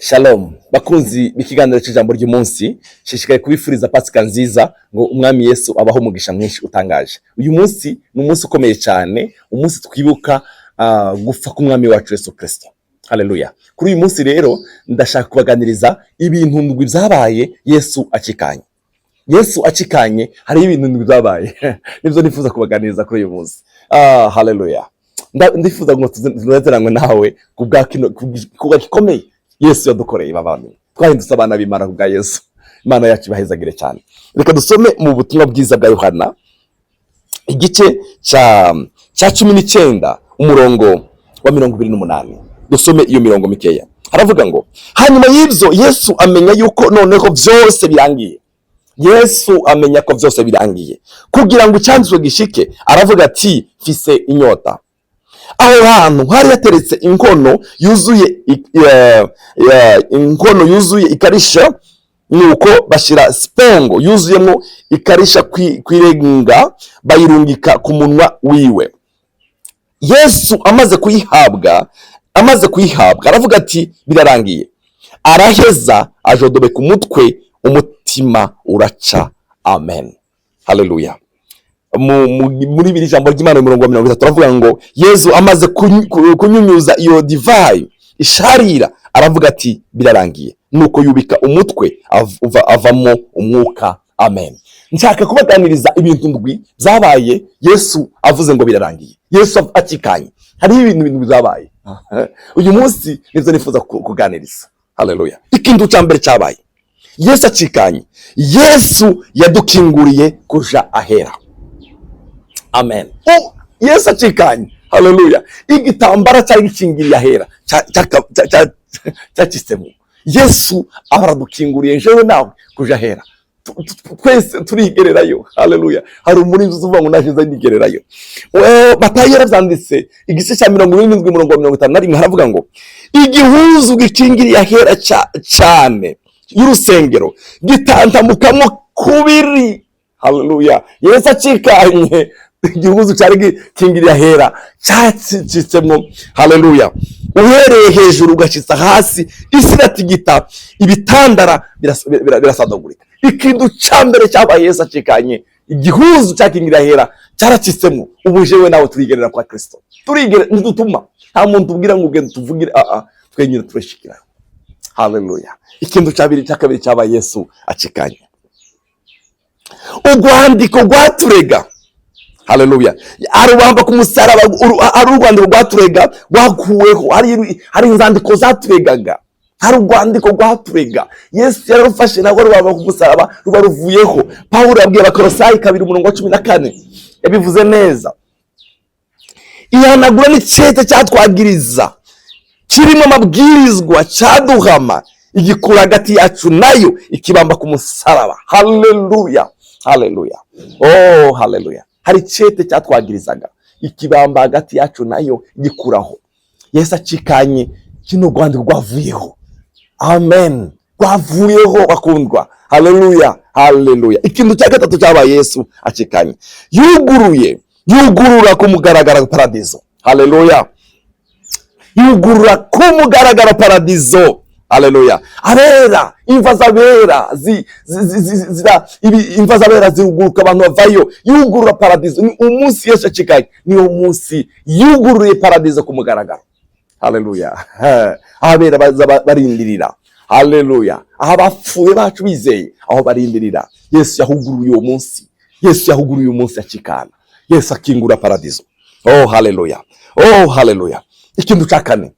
Shalom bakunzi b'ikiganiro cy'ijambo ry'umunsi, shishikaye kubifuriza Pasika nziza ngo umwami Yesu abaho umugisha mwinshi utangaje. Uyu munsi ni umunsi ukomeye cyane, umunsi twibuka gupfa k'umwami wacu Yesu Kristo. Haleluya. Kuri uyu munsi rero ndashaka kubaganiriza ibintu ndwi byabaye Yesu akikanye. Yesu akikanye hari ibintu ndwi byabaye nibyo nifuza kubaganiriza kuri uyu munsi. Haleluya. Ndifuza ngo tuzerangwe nawe kubwa gikomeye Yesu yadukoreye bavandimwe. Twahindutse abana b'Imana kubwa Yesu. Imana yacu ibahezagire cyane. Reka dusome mu butumwa bwiza bwa Yohana igice cya 19 umurongo wa 28. Dusome iyo mirongo mikeya. Haravuga ngo hanyuma y'ibyo Yesu amenya yuko noneho byose birangiye. Yesu amenya ko byose birangiye. Kugira ngo icyanditswe gishike, aravuga ati mfise inyota. Aho hantu hari yateretse inkono yuzuye ikarisha, nuko bashira spongo yuzuyemo ikarisha kwirenga bayirungika ku munwa wiwe. Yesu amaze kuyihabwa aravuga ati birarangiye. Araheza ajodobeka umutwe, umutima uraca. Amen. Haleluya. Muri biri jambo ry'Imana umurongo wa 30 turavuga ngo Yesu amaze kunyunyuza iyo divayi isharira, aravuga ati birarangiye, nuko yubika umutwe avamo umwuka. Amen. Nshaka kubaganiriza ibintu ndwi byabaye Yesu avuze ngo birarangiye. Yesu akikanye hari ibintu byabaye uyu munsi nivyo nifuza kuganiriza. Haleluya. Ikintu cya mbere cyabaye Yesu akikanye, Yesu yadukinguriye kuja ahera. Amen. Yesu akikanye. Haleluya. Igitambara cyari gikingiriye ahera cyakisemo. Yesu abaradukinguriye jewe nawe kuja ahera. Twese turigererayo. Haleluya. Hari umurinzi uvuga ngo nashize ndigererayo. Matayo yaravyanditse igice cya 27 umurongo wa 51 haravuga ngo igihuzu gikingiriye ahera cyane y'urusengero gitantamukamo kubiri. Haleluya. Yesu akikanye, igihuzu cyari gikingiriye ahera cyacitsemo. Haleluya. Uhereye hejuru ugashitsa hasi, isi iratigita, ibitandara birasadagurika. Ikintu cya mbere cyabaye Yesu akikanye, igihuzu cyakingiriye ahera cyaracitsemo. Ubu jewe nawe turigerera kwa Kristo. Turigere ntidutuma nta muntu ubwira ngo ugende tuvugire twenyine turashikira. Haleluya. Ikintu cya kabiri cyabaye Yesu akikanye, urwandiko rwaturega. Haleluya. Arubamba ku musaraba, ari urwandiko rwaturega rwakuweho. Hari inzandiko zaturegaga, hari urwandiko rwaturega. Yesu yararufashe nawe rubamba ku musaraba ruba ruvuyeho. Pawulo yabwiye Abakolosayi 2:14 yabivuze neza. Ihanagura n'icete cyatwagiriza kirimo amabwirizwa cyaduhama, igikura hagati yacu nayo ikibamba ku musaraba. Haleluya. Haleluya. Oh, haleluya. Hari icete cyatwagirizaga ikibamba hagati yacu nayo gikuraho. Yesu akikanye, kino rwandiko rwavuyeho. Amen. Rwavuyeho bakundwa. Haleluya. Haleluya. Ikintu cya gatatu cyabaye Yesu akikanye, yugurura ku mugaragaro paradizo. Haleluya. Yugurura ku mugaragaro paradizo. Haleluya. Abera, imva z'abera imva z'abera ziruguruka, abantu bavayo. Yugurura paradizo. Ni umunsi Yesu akikanye, ni umunsi yuguruye paradizo ku mugaragaro. Haleluya. Abera barindirira. Haleluya. Aha bapfuye bacu bizeye aho barindirira. Yesu yahuguruye uwo munsi. Yesu yahuguruye uwo munsi akikana. Yesu akingura paradizo. Oh, haleluya. Oh, haleluya. Ikintu cya kane,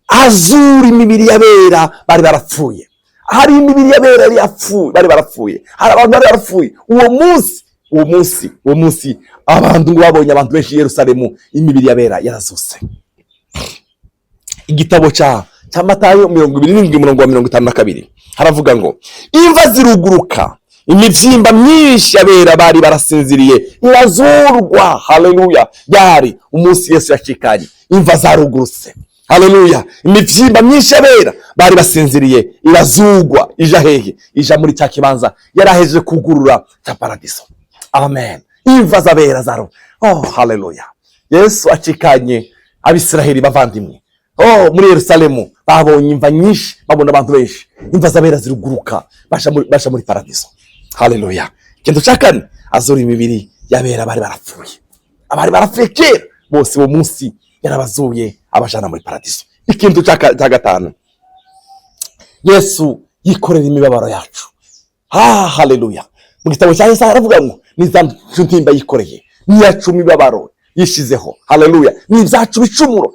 azura imibiri y'abera bari barapfuye. Hari imibiri y'abera yari yapfuye, bari barapfuye. Hari abantu bari barapfuye. Uwo munsi abantu babonye abantu benshi i Yerusalemu, imibiri y'abera yarazuse. Igitabo cya Matayo 27 umurongo wa 52 haravuga ngo imva ziruguruka, imivyimba myinshi y'abera bari barasinziriye irazurwa. Haleluya. Yari umunsi Yesu yakikanye, imva zarugurutse. Haleluya. Imivyimba myinshi y'abera bari basinziriye irazugwa. Ija hehe? Ija muri cya kibanza yaraheje kugurura cya paradiso. Amen. Imva z'abera zaro. Oh, haleluya. Yesu akikanye Abisiraheli bavandimwe, muri Yerusalemu babonye imva nyinshi, babona abantu benshi, imva z'abera ziruguruka basha muri paradiso. Haleluya. Ikintu cya kane, azura imibiri y'abera bari barapfuye. Abari barapfuye kera bose bo munsi yarabazuye abajana muri paradiso. Ikintu cya gatanu, Yesu yikorera imibabaro yacu. Haleluya. Mu gitabo cya Yesaya aravuga ngo nizantu ntimba yikoreye, niyacu imibabaro yishizeho. Haleluya. Ni ibyacu bicumuro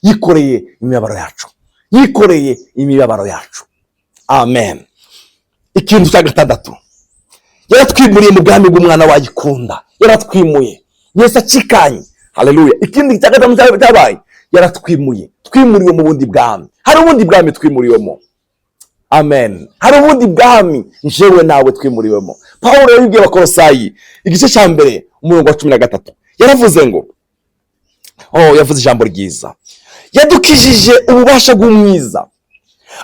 yikoreye imibabaro yacu, yikoreye imibabaro yacu. Amen. Ikintu cya gatandatu, yaratwimuriye mu bwami bw'umwana wayikunda, yaratwimuye. Yesu acikanye. Haleluya. Ikindi cya gatanu cyabaye, yaratwimuye, twimuriwe mu bundi bwami. Hari ubundi bwami twimuriwemo. Amen. Hari ubundi bwami njewe nawe twimuriwemo. Pawulo yabibwiye Abakolosayi igice cya mbere umurongo wa 13, yaravuze ngo yavuze ijambo ryiza, yadukijije ububasha bw'umwiza,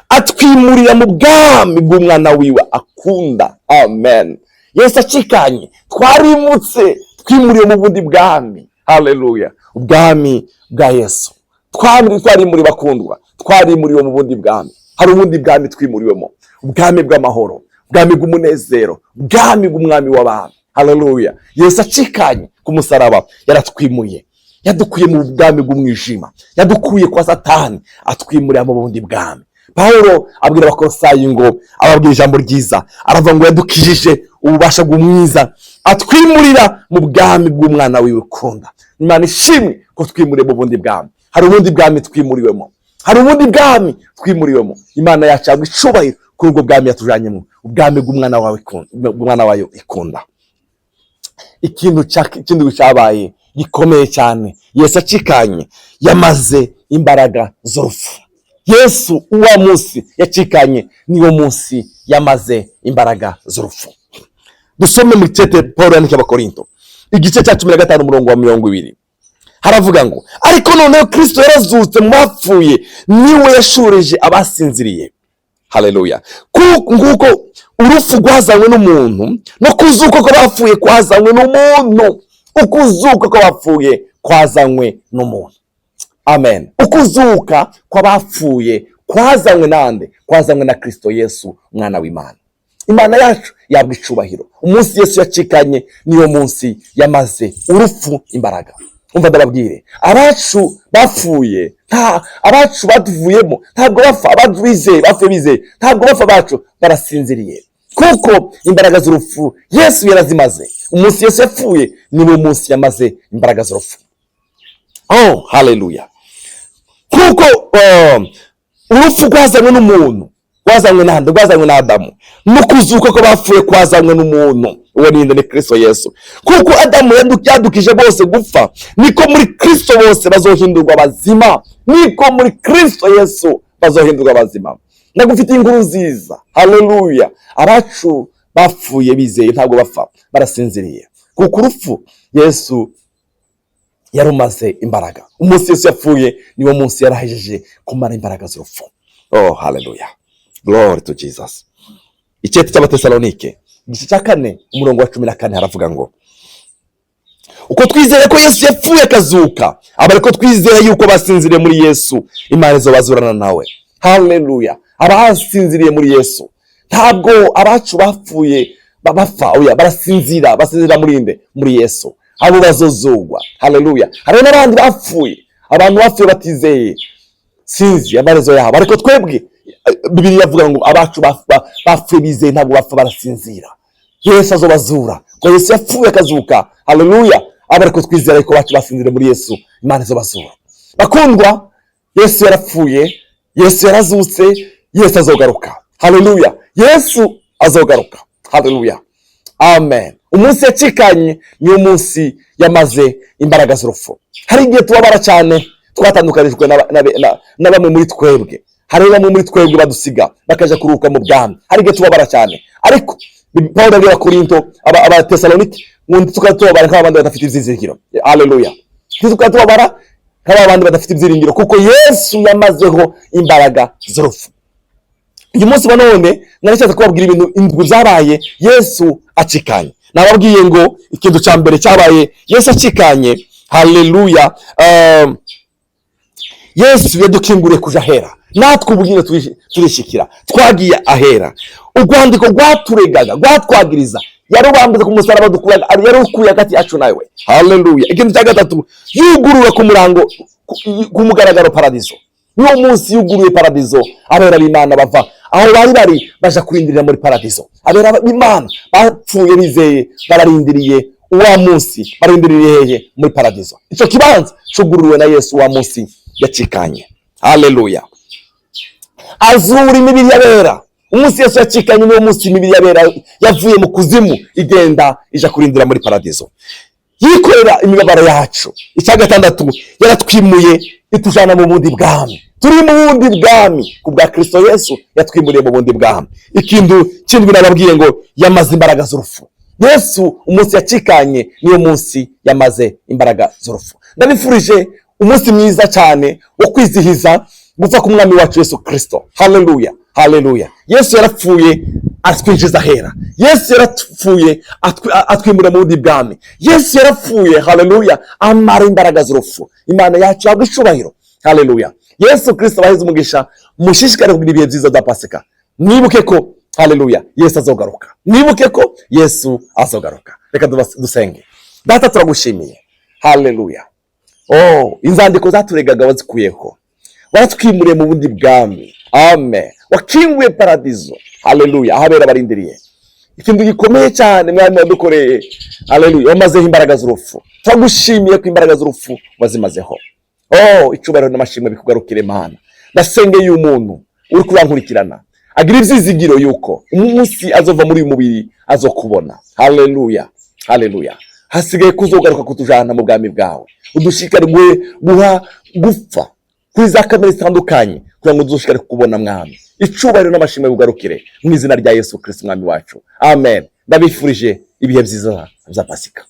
atwimurira mu bwami bw'umwana wiwe akunda. Amen. Yesu acikanye, twarimutse, twimuriwe mu bundi bwami. Haleluya. Ubwami bwa Yesu. Twarimuriwe bakundwa, twarimuriwe mu bundi bwami. Hari ubundi bwami twimuriwemo, ubwami bw'amahoro, ubwami bw'umunezero, ubwami bw'umwami w'abantu. Haleluya. Yesu acikanye ku musaraba, yaratwimuye, yadukuye mu bwami bw'umwijima, yadukuye kwa Satani, atwimurira mu bundi bwami. Pawulo abwira Abakolosayi ngo, ababwira ijambo ryiza, aravuga ngo yadukijije ububasha bw'umwiza, atwimurira mu bwami bw'umwana wiwe ukunda. Imana ishimwe ko twimuriye mu bundi bwami. Hari ubundi bwami twimuriwemo, hari ubundi bwami twimuriwemo. Imana yacu yagwa icubahiro kuri ubwo bwami yatujanyemo, ubwami bw'umwana wayo ikunda. Ikintu cyabaye gikomeye cyane, Yesu acikanye, yamaze imbaraga z'urupfu. Yesu uwa munsi yacikanye niwo munsi yamaze imbaraga z'urupfu. Dusome mu cyete Paulo yandikiye Abakorinto igice cya 15 umurongo wa 20, haravuga ngo, ariko noneho Kristo yarazutse mu bapfuye, niwe yashurije abasinziriye. Haleluya. Nguko urupfu rwazanywe n'umuntu, no kuzuka ko bapfuye kwazanywe n'umuntu. Ukuzuka ko bapfuye kwazanywe n'umuntu. Amen. Ukuzuka kw'abapfuye kwazanywe nande? Kwazanywe na Kristo Yesu umwana w'Imana. Imana yacu yabwa icubahiro. Umunsi Yesu yacikanye niyo munsi yamaze urupfu imbaraga. Umva ndababwire, abacu bapfuye, abacu batuvuyemo ntabwo bapfa, abacu bizeye ntabwo bapfa, abacu barasinziriye, kuko imbaraga z'urupfu Yesu yarazimaze. Umunsi Yesu yapfuye niwo munsi yamaze imbaraga z'urupfu. Haleluya. Kuko urupfu rwazanywe n'umuntu, rwazanywe n'ahandi, rwazanywe na Adamu, no kuzuka ko bapfuye kwazanywe n'umuntu, uwo ni Kristo Yesu. Kuko Adamu yadukije bose gupfa, niko muri Kristo bose bazohindurwa bazima. Niko muri Kristo Yesu bazohindurwa bazima. Nagufitiye inkuru nziza. Haleluya. Abacu bapfuye bizeye ntabwo bapfa, barasinziriye. Kuko urupfu Yesu yarumaze imbaraga. Umunsi Yesu yapfuye niwo munsi yarahejeje kumara imbaraga z'urupfu. Haleluya. Glory to Jesus. Icyete cy'Abatesalonike igice cya 4 umurongo wa 14 haravuga ngo, uko twizeye ko Yesu yapfuye akazuka, abariko twizeye yuko basinziriye muri Yesu, Imana izobazurana nawe. Haleluya. Abasinziriye muri Yesu, ntabwo abacu bapfuye bapfa, barasinzira muri Yesu. Abo bazozugwa. Haleluya. Hari n'abandi bapfuye, abantu bapfuye batizeye, sinzi amarezo yabo, ariko twebwe Bibiliya yavuga ngo abacu bapfuye bizeye ntabwo bapfa, barasinzira. Yesu azobazura, ko Yesu yapfuye akazuka. Haleluya. Abariko twizera ko bacu basinzira muri Yesu, Imana izobazura. Bakundwa, Yesu yarapfuye, Yesu yarazutse, Yesu azogaruka. Haleluya. Yesu azogaruka. Haleluya. Amen. Umunsi yacikanye niyo munsi yamaze imbaraga z'urupfu. Hari igihe tubabara cyane, twatandukanijwe na bamwe muri twebwe. Hari bamwe muri twebwe badusiga bakaja kuruka mu bwami. Hari igihe tubabara cyane, ariko Paulo abwira Korinto, Abatesalonike, ngo tukatubabara nk'abandi badafite ibyiringiro. Haleluya. Tukatubabara nk'abandi badafite ibyiringiro, kuko Yesu yamazeho imbaraga z'urupfu. Uyu munsi none narashaka kubabwira ibintu indwi byabaye Yesu acikanye. Nababwiye ngo ikintu cya mbere cyabaye Yesu acikanye. Haleluya. Yesu yadukinguriye kuja ahera, natwe ubugine turishikira, twagiye ahera. Urwandiko rwaturegaga, rwatwagiriza, yarubambye ku musaraba dukuraga, yarukuye hagati yacu nawe. Haleluya. Ikintu cya gatatu, yugurura ku murango ku mugaragaro paradizo. Niwo munsi yuguruye paradizo, abera b'Imana bava aho bari baja kurindirira muri paradizo. Abera b'Imana bapfuye bizeye, bararindiriye uwa munsi, barindiriye hehe? Muri paradizo. Ico kibanza cuguruwe na Yesu wa munsi yacikanye. Haleluya. Azura imibiri y'abera. Umunsi Yesu yacikanye niwo munsi imibiri y'abera yavuye mu kuzimu igenda ija kurindira muri paradizo. Yikorera imibabaro yacu. Icya gatandatu, yaratwimuye itujana mu bundi bwami. Turi mu bundi bwami kubwa Kristo Yesu, yatwimuriye mu bundi bwami. Ikintu kindwi nababwiye ngo yamaze imbaraga z'urupfu. Yesu umunsi yacikanye niyo munsi yamaze imbaraga z'urupfu. Ndabifurije umunsi mwiza cyane wo kwizihiza gupfa ku mwami wacu Yesu Kristo. Haleluya, haleluya. Yesu yarapfuye atwinjiza ahera. Yesu yarapfuye atwimura mu bundi bwami. Yesu yarapfuye, haleluya, amara imbaraga z'urupfu. Imana yacu yabwa icubahiro. Haleluya. Yesu Kristo baheze umugisha, mushishikare kugira ibihe byiza bya Pasika. Mwibuke ko, haleluya, Yesu azogaruka. Mwibuke ko Yesu azogaruka. Reka dusenge. Data turagushimiye. Haleluya. Inzandiko zaturegaga wazikuyeho. Waratwimuriye mu bundi bwami. Amen. Wakinguye paradizo. Haleluya. Ahabera barindiriye. Ikintu gikomeye cyane mwami wadukoreye. Haleluya. Wamazeho imbaraga z'urupfu. Turagushimiye ko imbaraga z'urupfu wazimazeho. Icubahiro n'amashimwe bikugarukire Mana. Ndasengeye umuntu uri kurankurikirana, agira ivyizigiro yuko umunsi azova muri uyu mubiri azokubona. Haleluya, haleluya. Hasigaye kuzogaruka kutujana mu bwami bwawe, udushikare gupfa kuri za kamere zitandukanye kugira ngo dushikare kukubona mwami. Icubahiro n'amashimwe bikugarukire mu izina rya Yesu Kristo mwami wacu. Amen. Ndabifurije ibihe byiza bya Pasika.